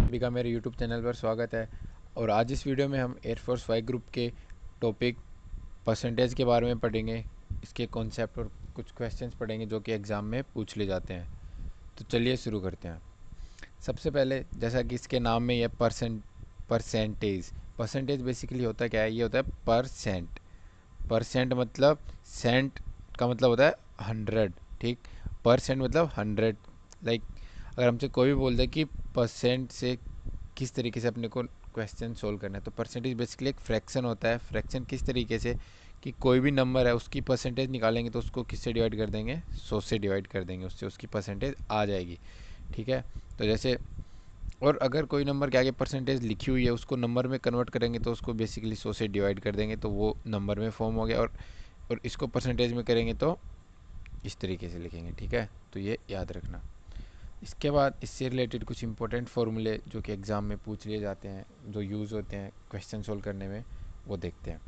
सभी का मेरे YouTube चैनल पर स्वागत है। और आज इस वीडियो में हम एयरफोर्स वाई ग्रुप के टॉपिक परसेंटेज के बारे में पढ़ेंगे, इसके कॉन्सेप्ट और कुछ क्वेश्चंस पढ़ेंगे जो कि एग्ज़ाम में पूछ ले जाते हैं। तो चलिए शुरू करते हैं। सबसे पहले जैसा कि इसके नाम में ये परसेंटेज परसेंटेज बेसिकली होता क्या है, ये होता है परसेंट। परसेंट मतलब सेंट का मतलब होता है 100, ठीक। परसेंट मतलब 100। लाइक अगर हमसे कोई भी बोल दे कि परसेंट से किस तरीके से अपने को क्वेश्चन सोल्व करना है, तो परसेंटेज बेसिकली एक फ्रैक्शन होता है। फ्रैक्शन किस तरीके से कि कोई भी नंबर है उसकी परसेंटेज निकालेंगे तो उसको किससे डिवाइड कर देंगे, 100 से डिवाइड कर देंगे, उससे उसकी परसेंटेज आ जाएगी, ठीक है। तो जैसे और अगर कोई नंबर के आगे परसेंटेज लिखी हुई है उसको नंबर में कन्वर्ट करेंगे तो उसको बेसिकली 100 से डिवाइड कर देंगे तो वो नंबर में फॉर्म हो गया। और इसको परसेंटेज में करेंगे तो इस तरीके से लिखेंगे, ठीक है। तो ये याद रखना। इसके बाद इससे रिलेटेड कुछ इंपॉर्टेंट फार्मूले जो कि एग्ज़ाम में पूछ लिए जाते हैं, जो यूज़ होते हैं क्वेश्चन सोल्व करने में, वो देखते हैं।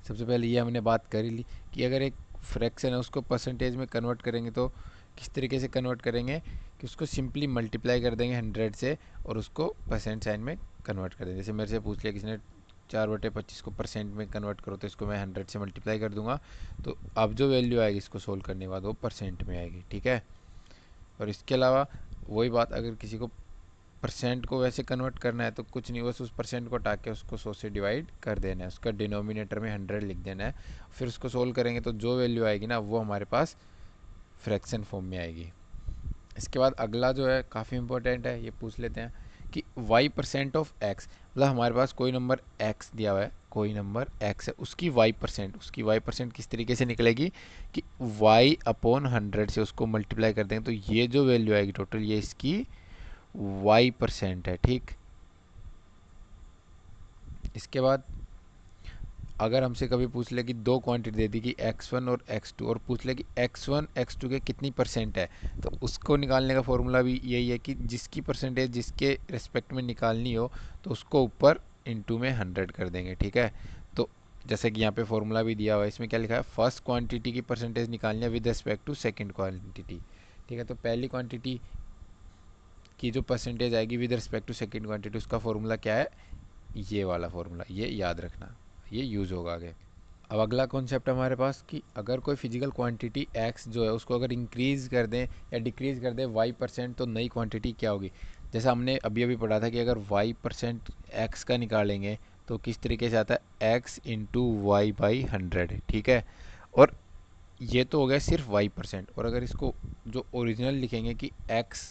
सबसे पहले ये हमने बात कर ही ली कि अगर एक फ्रैक्शन है उसको परसेंटेज में कन्वर्ट करेंगे तो किस तरीके से कन्वर्ट करेंगे कि उसको सिंपली मल्टीप्लाई कर देंगे 100 से और उसको परसेंट साइन में कन्वर्ट कर देंगे। जैसे मेरे से पूछ लिया किसी ने 4/25 को परसेंट में कन्वर्ट करो, तो इसको मैं 100 से मल्टीप्लाई कर दूंगा, तो अब जो वैल्यू आएगी इसको सोल्व करने के बाद वो परसेंट में आएगी, ठीक है। और इसके अलावा वही बात, अगर किसी को परसेंट को वैसे कन्वर्ट करना है तो कुछ नहीं, बस उस परसेंट को हटा के उसको 100 से डिवाइड कर देना है, उसका डिनोमिनेटर में 100 लिख देना है, फिर उसको सोल्व करेंगे तो जो वैल्यू आएगी ना वो हमारे पास फ्रैक्शन फॉर्म में आएगी। इसके बाद अगला जो है काफ़ी इंपॉर्टेंट है, ये पूछ लेते हैं कि y% ऑफ x, मतलब हमारे पास कोई नंबर x दिया हुआ है, कोई नंबर x है, उसकी y%, किस तरीके से निकलेगी कि y/100 से उसको मल्टीप्लाई कर देंगे तो ये जो वैल्यू आएगी टोटल, ये इसकी y% है, ठीक। इसके बाद अगर हमसे कभी पूछ ले कि दो क्वांटिटी दे दी कि x1 और x2 और पूछ ले कि x1 x2 के कितनी परसेंट है, तो उसको निकालने का फॉर्मूला भी यही है कि जिसकी परसेंटेज जिसके रिस्पेक्ट में निकालनी हो तो उसको ऊपर इनटू में 100 कर देंगे, ठीक है। तो जैसे कि यहाँ पे फॉर्मूला भी दिया हुआ है, इसमें क्या लिखा है, फर्स्ट क्वांटिटी की परसेंटेज निकालनी है with respect to second quantity, ठीक है। तो पहली क्वांटिटी की जो परसेंटेज आएगी with respect to second quantity, उसका फॉर्मूला क्या है, ये वाला फॉर्मूला, ये याद रखना, ये यूज़ होगा आगे। अब अगला कॉन्सेप्ट हमारे पास कि अगर कोई फिजिकल क्वांटिटी x जो है उसको अगर इंक्रीज़ कर दें या डिक्रीज़ कर दें y% तो नई क्वांटिटी क्या होगी। जैसा हमने अभी अभी पढ़ा था कि अगर y% x का निकालेंगे तो किस तरीके से आता है, x इंटू वाई बाई 100, ठीक है। और ये तो हो गया सिर्फ y%, और अगर इसको जो ओरिजिनल लिखेंगे कि x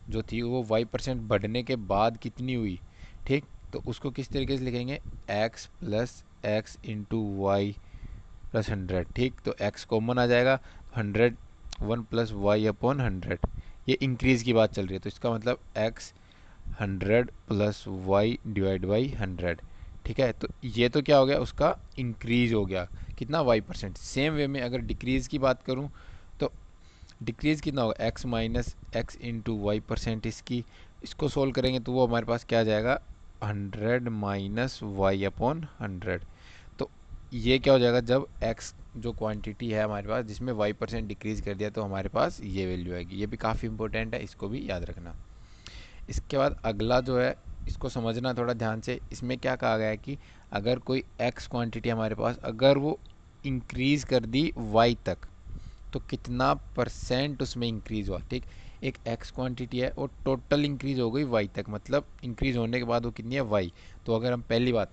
जो थी वो y% बढ़ने के बाद कितनी हुई, ठीक, तो उसको किस तरीके से लिखेंगे, x plus x into y plus 100, ठीक। तो x कॉमन आ जाएगा, 100 1 प्लस वाई अपॉन 100, ये इंक्रीज़ की बात चल रही है तो इसका मतलब x 100 plus y divide by 100, ठीक है। तो ये तो क्या हो गया, उसका इंक्रीज हो गया कितना, y%। सेम वे में अगर डिक्रीज़ की बात करूँ तो डिक्रीज़ कितना होगा, x minus x into y%, इसको सोल्व करेंगे तो वो हमारे पास क्या आ जाएगा, 100 माइनस वाई अपॉन 100। तो ये क्या हो जाएगा, जब x जो क्वांटिटी है हमारे पास जिसमें y% डिक्रीज़ कर दिया तो हमारे पास ये वैल्यू आएगी। ये भी काफ़ी इंपॉर्टेंट है, इसको भी याद रखना। इसके बाद अगला जो है, इसको समझना थोड़ा ध्यान से। इसमें क्या कहा गया है कि अगर कोई x क्वांटिटी हमारे पास अगर वो इंक्रीज़ कर दी y तक तो कितना परसेंट उसमें इंक्रीज़ हुआ, ठीक। एक x क्वांटिटी है और टोटल इंक्रीज़ हो गई y तक, मतलब इंक्रीज़ होने के बाद वो कितनी है, y। तो अगर हम पहली बात,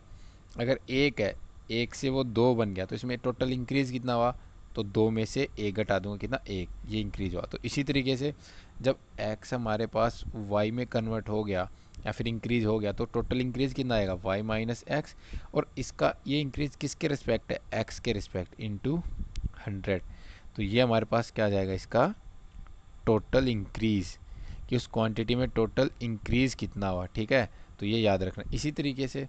अगर एक है, एक से वो दो बन गया तो इसमें टोटल इंक्रीज़ कितना हुआ, तो दो में से एक घटा दूंगा कितना, एक, ये इंक्रीज हुआ। तो इसी तरीके से जब x हमारे पास y में कन्वर्ट हो गया या फिर इंक्रीज हो गया तो टोटल इंक्रीज कितना आएगा, y माइनस एक्स, और इसका ये इंक्रीज किसके रिस्पेक्ट है, x के रिस्पेक्ट इंटू 100। तो ये हमारे पास क्या आ जाएगा, इसका टोटल इंक्रीज, कि उस क्वांटिटी में टोटल इंक्रीज कितना हुआ, ठीक है। तो ये याद रखना। इसी तरीके से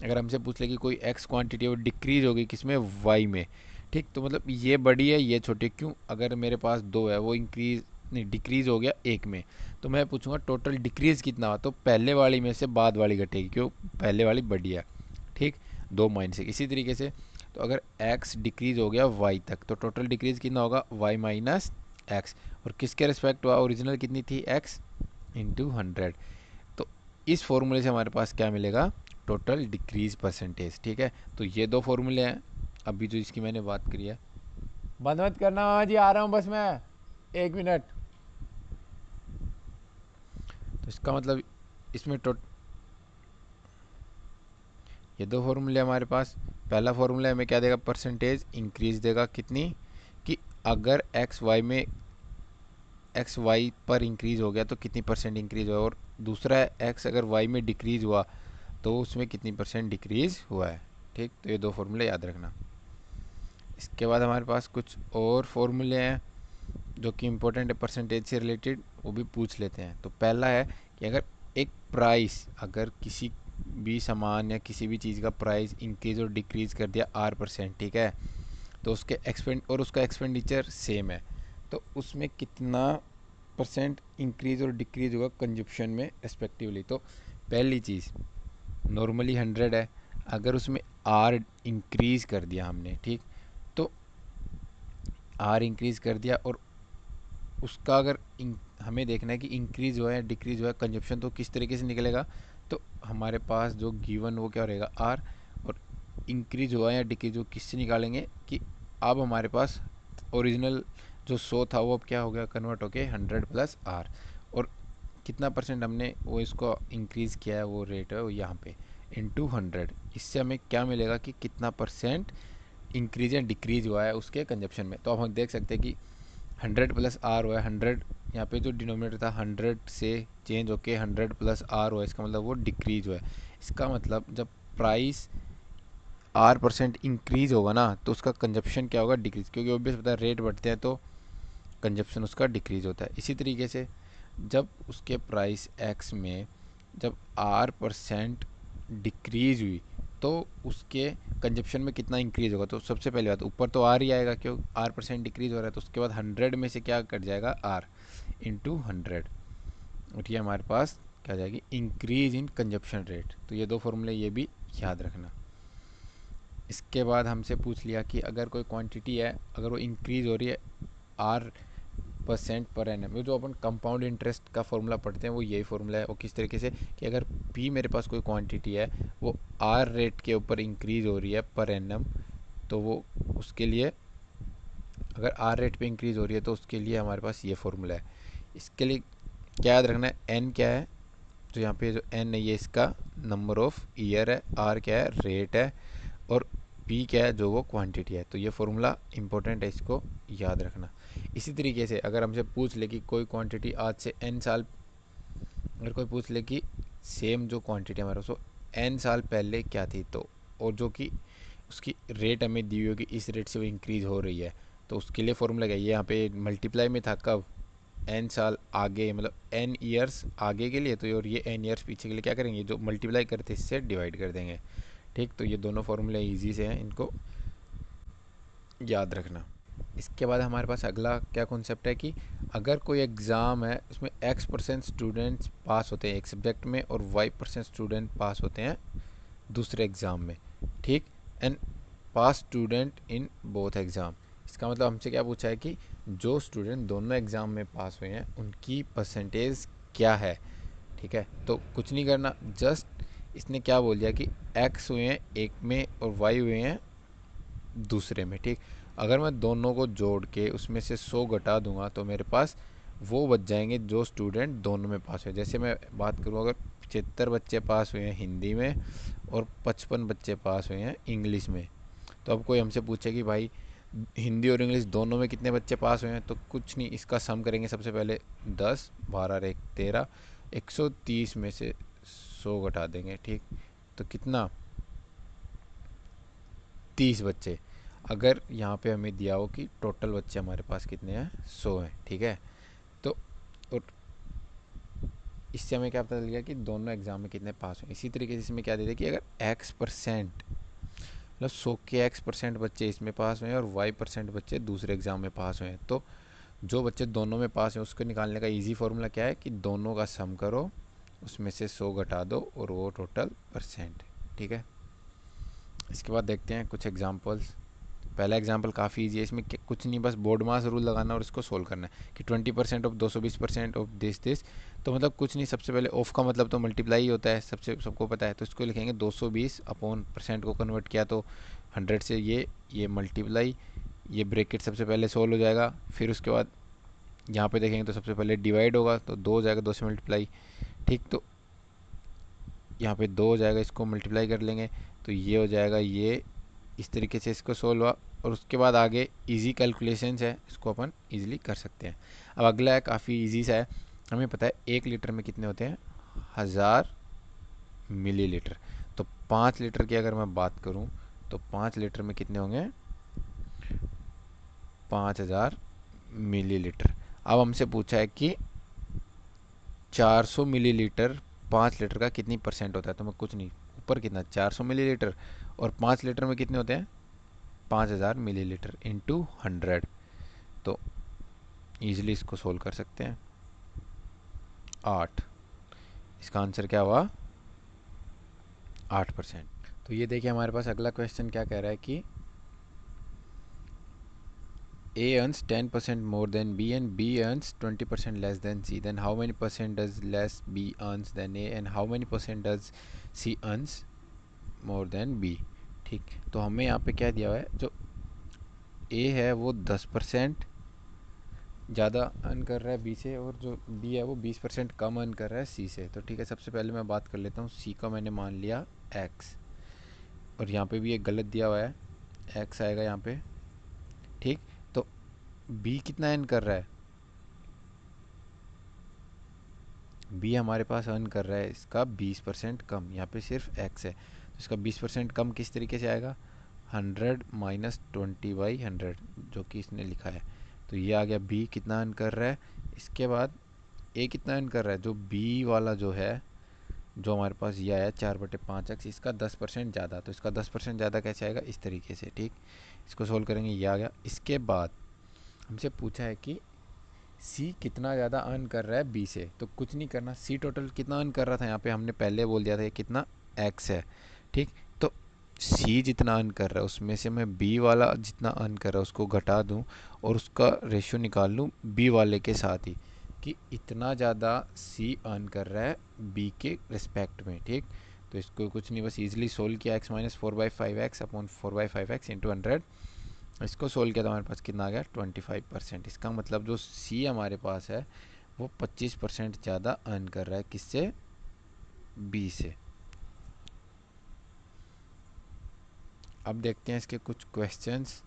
अगर हमसे पूछ ले कि कोई एक्स क्वांटिटी है वो डिक्रीज होगी किसमें, वाई में, ठीक। तो मतलब ये बड़ी है ये छोटी, क्यों, अगर मेरे पास दो है वो इंक्रीज नहीं डिक्रीज हो गया एक में, तो मैं पूछूंगा टोटल डिक्रीज कितना हुआ, तो पहले वाली में से बाद वाली घटेगी, क्यों, पहले वाली बड़ी है, ठीक, दो माइनस एक। इसी तरीके से तो अगर x डिक्रीज हो गया y तक तो टोटल डिक्रीज कितना होगा, y माइनस एक्स, और किसके रिस्पेक्ट हुआ, ओरिजिनल कितनी थी x इंटू 100। तो इस फॉर्मूले से हमारे पास क्या मिलेगा, टोटल डिक्रीज परसेंटेज। ठीक है, तो ये दो फॉर्मूले हैं अभी जो इसकी मैंने बात करी है। बंद मत करना मामा जी, आ रहा हूँ बस मैं, 1 मिनट। तो इसका मतलब इसमें ये दो फॉर्मूले हमारे पास। पहला फॉर्मूला हमें क्या देगा, परसेंटेज इंक्रीज देगा, कितनी, कि अगर एक्स वाई पर इंक्रीज हो गया तो कितनी परसेंट इंक्रीज हुआ, और दूसरा है एक्स अगर वाई में डिक्रीज हुआ तो उसमें कितनी परसेंट डिक्रीज हुआ है। ठीक, तो ये दो फॉर्मूले याद रखना। इसके बाद हमारे पास कुछ और फॉर्मूले हैं जो कि इम्पोर्टेंट है परसेंटेज से रिलेटेड, वो भी पूछ लेते हैं। तो पहला है कि अगर एक प्राइस, अगर किसी भी सामान या किसी भी चीज़ का प्राइस इंक्रीज और डिक्रीज कर दिया R%, ठीक है, तो उसका एक्सपेंडिचर सेम है, तो उसमें कितना परसेंट इंक्रीज और डिक्रीज होगा कंजप्शन में रेस्पेक्टिवली। तो पहली चीज़, नॉर्मली 100 है, अगर उसमें R इंक्रीज कर दिया हमने, ठीक, तो R इंक्रीज कर दिया और उसका अगर हमें देखना है कि इंक्रीज हुआ है या डिक्रीज हुआ है कंजप्शन, तो किस तरीके से निकलेगा, तो हमारे पास जो गिवन वो क्या रहेगा, R, और इंक्रीज हुआ है या डिक्रीज हुआ किससे निकालेंगे, कि अब हमारे पास ओरिजिनल जो 100 था वो अब क्या हो गया, कन्वर्ट होके 100 प्लस R, और कितना परसेंट हमने वो इसको इंक्रीज़ किया है, वो रेट है वो यहाँ पे इंटू 100। इससे हमें क्या मिलेगा कि कितना परसेंट इंक्रीज या डिक्रीज हुआ है उसके कंजप्शन में। तो अब हम देख सकते हैं कि 100 प्लस R हुआ है, 100 यहाँ पे जो डिनोमिनेटर था 100 से चेंज होके 100 प्लस R हुआ है, इसका मतलब वो डिक्रीज हुआ है। इसका मतलब जब प्राइस R% इंक्रीज होगा ना तो उसका कंजप्शन क्या होगा, डिक्रीज, क्योंकि ऑब्वियस पता है रेट बढ़ते हैं तो कंजप्शन उसका डिक्रीज होता है। इसी तरीके से जब उसके प्राइस X में जब R% डिक्रीज हुई तो उसके कंजप्शन में कितना इंक्रीज होगा, तो सबसे पहले बात ऊपर तो R ही आएगा, क्यों R% डिक्रीज हो रहा है, तो उसके बाद 100 में से क्या कट जाएगा, R इंटू 100, और ये हमारे पास क्या आ जाएगी, इंक्रीज इन कंजप्शन रेट। तो ये दो फॉर्मूले ये भी याद रखना। इसके बाद हमसे पूछ लिया कि अगर कोई क्वांटिटी है, अगर वो इंक्रीज हो रही है R% पर एनम, जो अपन कंपाउंड इंटरेस्ट का फॉर्मूला पढ़ते हैं वो यही फॉर्मूला है। वो किस तरीके से, कि अगर P मेरे पास कोई क्वांटिटी है वो R रेट के ऊपर इंक्रीज हो रही है पर एनम, तो वो उसके लिए अगर R रेट पे इंक्रीज हो रही है तो उसके लिए हमारे पास ये फॉर्मूला है। इसके लिए क्या याद रखना है, N क्या है, तो यहाँ पे जो N है ये इसका नंबर ऑफ ईयर है, R क्या है, रेट है, और P क्या है, जो वो क्वांटिटी है। तो ये फॉर्मूला इंपॉर्टेंट है, इसको याद रखना। इसी तरीके से अगर हमसे पूछ ले कि कोई क्वांटिटी आज से n साल, अगर कोई पूछ ले कि सेम जो क्वांटिटी हमारे पास वो n साल पहले क्या थी, तो और जो कि उसकी रेट हमें दी हुई होगी इस रेट से वो इंक्रीज़ हो रही है, तो उसके लिए फॉर्मूला क्या है, ये यहाँ पे मल्टीप्लाई में था कब, n साल आगे, मतलब n ईयर्स आगे के लिए, तो और ये n ईयर्स पीछे के लिए क्या करेंगे, जो मल्टीप्लाई करते इससे डिवाइड कर देंगे। ठीक, तो ये दोनों फॉर्मूले ईजी से हैं, इनको याद रखना। इसके बाद हमारे पास अगला क्या कॉन्सेप्ट है कि अगर कोई एग्ज़ाम है उसमें X% स्टूडेंट्स पास होते हैं एक सब्जेक्ट में और Y% स्टूडेंट पास होते हैं दूसरे एग्ज़ाम में, ठीक, and pass student in both exam. इसका मतलब हमसे क्या पूछा है कि जो स्टूडेंट दोनों एग्ज़ाम में पास हुए हैं उनकी परसेंटेज क्या है। ठीक है, तो कुछ नहीं करना, जस्ट इसने क्या बोल दिया कि X हुए हैं एक में और Y हुए हैं दूसरे में। ठीक, अगर मैं दोनों को जोड़ के उसमें से 100 घटा दूंगा तो मेरे पास वो बच जाएंगे जो स्टूडेंट दोनों में पास हुए। जैसे मैं बात करूँ, अगर 75 बच्चे पास हुए हैं हिंदी में और 55 बच्चे पास हुए हैं इंग्लिश में, तो अब कोई हमसे पूछे कि भाई हिंदी और इंग्लिश दोनों में कितने बच्चे पास हुए हैं, तो कुछ नहीं, इसका सम करेंगे सबसे पहले 10 12 1 13, 130 में से 100 घटा देंगे। ठीक, तो कितना, 30 बच्चे। अगर यहाँ पे हमें दिया हो कि टोटल बच्चे हमारे पास कितने हैं, 100 हैं, ठीक है, तो और इससे हमें क्या पता चल गया कि दोनों एग्जाम में कितने पास हुए। इसी तरीके से इसमें क्या दे दिया कि अगर X% मतलब 100 के X% बच्चे इसमें पास हुए हैं और Y% बच्चे दूसरे एग्जाम में पास हुए हैं, तो जो बच्चे दोनों में पास हैं उसको निकालने का इजी फॉर्मूला क्या है कि दोनों का सम करो, उसमें से 100 घटा दो और वो टोटल परसेंट। ठीक है, इसके बाद देखते हैं कुछ एग्जाम्पल्स। पहला एग्जांपल काफ़ी ईजी है, इसमें कुछ नहीं, बस बोर्ड मास रूल लगाना और इसको सोल्व करना है कि 20% ऑफ 220% ऑफ दिस। तो मतलब कुछ नहीं, सबसे पहले ऑफ का मतलब तो मल्टीप्लाई ही होता है, सबको पता है। तो इसको लिखेंगे 220 अपॉन परसेंट को कन्वर्ट किया तो 100 से ये मल्टीप्लाई, ये ब्रैकेट सबसे पहले सोल्व हो जाएगा। फिर उसके बाद यहाँ पे देखेंगे तो सबसे पहले डिवाइड होगा तो 2 हो जाएगा, 2 से मल्टीप्लाई। ठीक, तो यहाँ पे 2 हो जाएगा, इसको मल्टीप्लाई कर लेंगे तो ये हो जाएगा ये। इस तरीके से इसको सोल्व हुआ और उसके बाद आगे इजी कैलकुलेशंस है, इसको अपन इजीली कर सकते हैं। अब अगला है, काफ़ी इजी सा है। हमें पता है 1 लीटर में कितने होते हैं, 1000 मिलीलीटर। तो 5 लीटर की अगर मैं बात करूं तो 5 लीटर में कितने होंगे, 5000 मिलीलीटर। अब हमसे पूछा है कि 400 मिलीलीटर 5 लीटर का कितनी परसेंट होता है। तो मैं कुछ नहीं, ऊपर कितना 400 मिलीलीटर और 5 लीटर में कितने होते हैं 5000 मिलीलीटर इंटू 100। तो ईजिली इसको सोल्व कर सकते हैं। 8, इसका आंसर क्या हुआ, 8%। तो ये देखिए हमारे पास अगला क्वेश्चन क्या कह रहा है कि A earns 10% more than B and B earns 20% less than C. Then how many percent does less B earns than A and how many percent does C earns more than B? ठीक, तो हमें यहाँ पे क्या दिया हुआ है, जो A है वो 10% ज़्यादा अर्न कर रहा है B से और जो B है वो 20% कम अर्न कर रहा है C से। तो ठीक है, सबसे पहले मैं बात कर लेता हूँ, C का मैंने मान लिया X और यहाँ पे भी एक गलत दिया हुआ है, X आएगा यहाँ पे। ठीक, तो B कितना अर्न कर रहा है, बी हमारे पास अर्न कर रहा है इसका 20% कम, यहाँ पे सिर्फ एक्स है तो इसका 20% कम किस तरीके से आएगा, 100 माइनस 20/100 जो कि इसने लिखा है। तो ये आ गया बी कितना अर्न कर रहा है। इसके बाद ए कितना अर्न कर रहा है, जो बी वाला जो है, जो हमारे पास ये आया 4/5x, इसका 10% ज़्यादा। तो इसका 10% ज़्यादा कैसे आएगा, इस तरीके से। ठीक, इसको सोल्व करेंगे, ये आ गया। इसके बाद हमसे पूछा है कि सी कितना ज़्यादा अर्न कर रहा है बी से। तो कुछ नहीं करना, सी टोटल कितना अर्न कर रहा था यहाँ पे हमने पहले बोल दिया था ये कितना, एक्स है। ठीक, तो सी जितना अर्न कर रहा है उसमें से मैं बी वाला जितना अर्न कर रहा है उसको घटा दूँ और उसका रेशियो निकाल लूँ बी वाले के साथ ही, कि इतना ज़्यादा सी अर्न कर रहा है बी के रिस्पेक्ट में। ठीक, तो इसको कुछ नहीं, बस ईजिली सोल्व किया, x minus 4/5x upon 4/5x into 100। इसको सोल्व किया तो हमारे पास कितना आ गया, 25%। इसका मतलब जो सी हमारे पास है वो 25% ज़्यादा अर्न कर रहा है किससे, बी से। अब देखते हैं इसके कुछ क्वेश्चंस,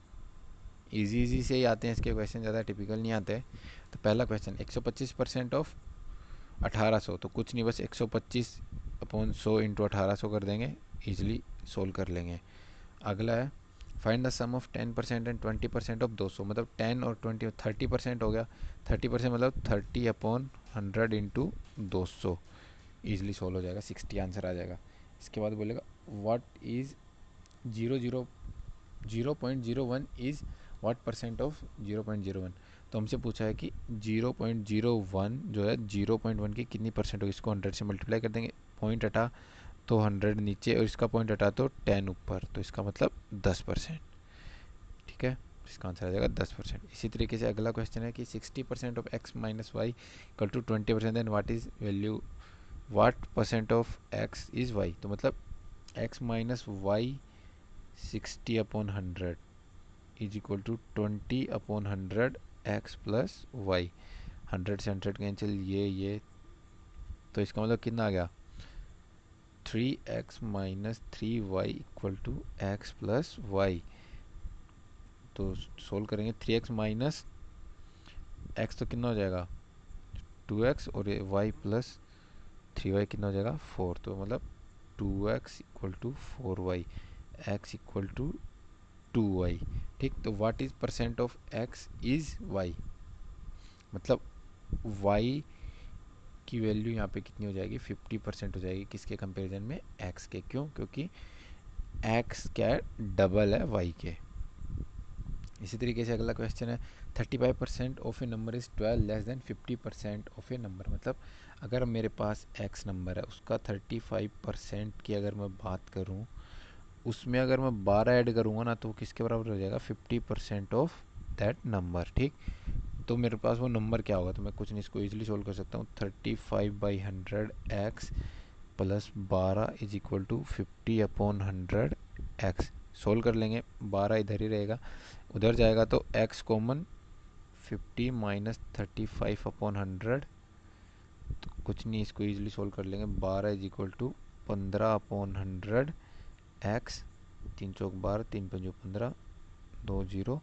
इजी से ही आते हैं इसके क्वेश्चन, ज़्यादा टिपिकल नहीं आते। तो पहला क्वेश्चन, 125% ऑफ 1800। तो कुछ नहीं, बस 125 अपॉन 100 इंटू 1800 कर देंगे, ईजिली सोल्व कर लेंगे। अगला है, find the sum of 10% and 20% of 200। मतलब 10 और 20 30% हो गया, 30% मतलब 30 अपॉन 100 इंटू 200, ईजिली सोल्व हो जाएगा, 60 आंसर आ जाएगा। इसके बाद बोलेगा what is 0.01 is what percent of 0.01। तो हमसे पूछा है कि 0.01 जो है 0.1 की कितनी परसेंट होगी। इसको 100 से मल्टीप्लाई कर देंगे, पॉइंट हटा तो 100 नीचे और इसका पॉइंट हटा तो 10 ऊपर, तो इसका मतलब 10%। ठीक है, इसका आंसर आ जाएगा 10%। इसी तरीके से अगला क्वेश्चन है कि 60% of x minus y equal to 20%, then what is value, what percent of x is y। तो मतलब x minus y 60 upon 100 is equal to 20 upon 100 x plus y. 100 से 100 कैंसिल, ये तो इसका मतलब कितना आ गया, 3x minus 3y equal to x plus y. तो सोल्व करेंगे, 3x माइनस एक्स तो कितना हो जाएगा 2x और y प्लस 3y कितना हो जाएगा 4। तो मतलब 2x equal to 4y, x equal to 2y। ठीक, तो what is percent of x is y, मतलब y की वैल्यू यहाँ पे कितनी हो जाएगी, 50% हो जाएगी। किसके कंपैरिजन में, x के। क्यों, क्योंकि x क्या डबल है y के। इसी तरीके से अगला क्वेश्चन है, 35% of A number is 12 less than 50% of A number. मतलब अगर मेरे पास x नंबर है उसका 35% की अगर मैं बात करूं उसमें अगर मैं 12 ऐड करूँगा ना तो वो किसके बराबर हो जाएगा, 50% ऑफ दैट नंबर। ठीक, तो मेरे पास वो नंबर क्या होगा, तो मैं कुछ नहीं, इसको ईजिली सोल्व कर सकता हूँ। 35/100 x plus 12 is equal to 50/100 x। Solve कर लेंगे, 12 इधर ही रहेगा, उधर जाएगा तो x कॉमन, 50 माइनस 35/100, तो कुछ नहीं, इसको ईजिली सोल्व कर लेंगे। 12 इज इक्वल टू 15/100 x, 3 चौक 12, 3 पंजो 15, 2 0,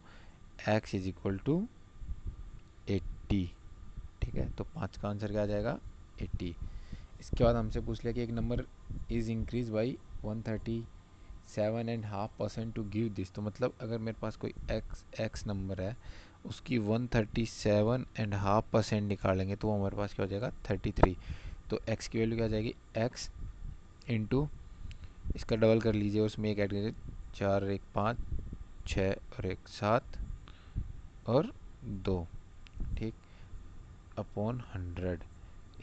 x इज इक्वल टू 80। ठीक है, तो 5 का आंसर क्या आ जाएगा, 80। इसके बाद हमसे पूछ लिया कि एक number is increase by 137.5% to give this. तो मतलब अगर मेरे पास कोई एक्स नंबर है, उसकी 137.5% निकालेंगे तो वो हमारे पास क्या हो जाएगा, 33। तो एक्स की वैल्यू क्या आ जाएगी, एक्स इंटू, इसका डबल कर लीजिए, उसमें एक ऐड कीजिए, 4 1 5 6 और 1 7 और 2। ठीक, अपॉन 100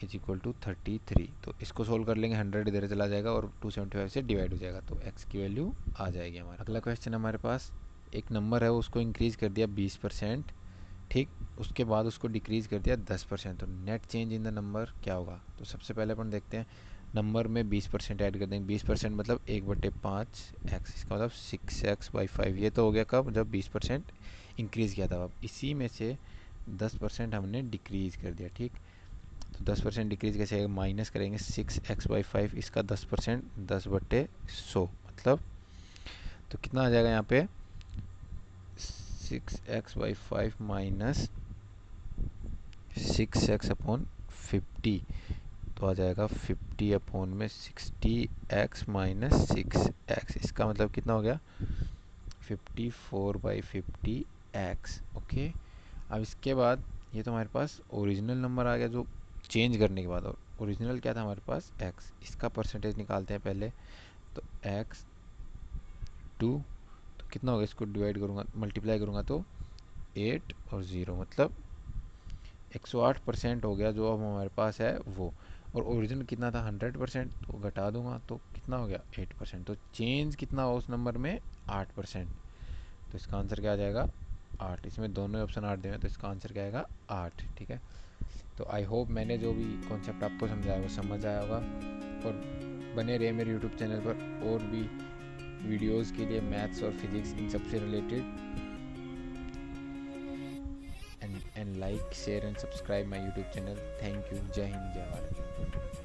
इज इक्वल टू 33। तो इसको सोल्व कर लेंगे, 100 इधर चला जाएगा और 275 से डिवाइड हो जाएगा, तो x की वैल्यू आ जाएगी हमारा। अगला क्वेश्चन हमारे पास, एक नंबर है उसको इंक्रीज़ कर दिया 20%, ठीक, उसके बाद उसको डिक्रीज़ कर दिया 10%, तो net change in the number क्या होगा। तो सबसे पहले अपन देखते हैं, नंबर में 20% ऐड कर देंगे। 20% मतलब 1/5x, इसका मतलब 6x/5। ये तो हो गया कब, जब 20% इंक्रीज़ किया था। अब इसी में से 10% हमने डिक्रीज़ कर दिया। ठीक, तो 10% डिक्रीज कैसे आएगा, माइनस करेंगे 6x/5, इसका 10%, 10/100, मतलब तो कितना आ जाएगा यहाँ पे, 6x/5 माइनस 6x/50, तो आ जाएगा 50 में 60x माइनस 6x, इसका मतलब कितना हो गया, 54/50x। ओके, अब इसके बाद ये तो हमारे पास ओरिजिनल नंबर आ गया जो चेंज करने के बाद, और ओरिजिनल क्या था हमारे पास, x, इसका परसेंटेज निकालते हैं पहले। तो x 2, तो कितना होगा, इसको डिवाइड करूँगा, मल्टीप्लाई करूँगा तो 8 और 0, मतलब 108% हो गया जो अब हमारे पास है वो। और ओरिजिनल कितना था, 100%, तो घटा दूंगा तो कितना हो गया, 8%। तो चेंज कितना हो उस नंबर में, 8%। तो इसका आंसर क्या आ जाएगा, 8। इसमें दोनों ऑप्शन 8 देंगे तो इसका आंसर क्या आएगा, 8। ठीक है, तो आई होप मैंने जो भी कॉन्सेप्ट आपको समझाया वो समझ आया होगा, और बने रहे मेरे यूट्यूब चैनल पर और भी वीडियोस के लिए, मैथ्स और फिजिक्स इन सब से related. And like share and subscribe my YouTube channel. Thank you, जय हिंद, जय भारत।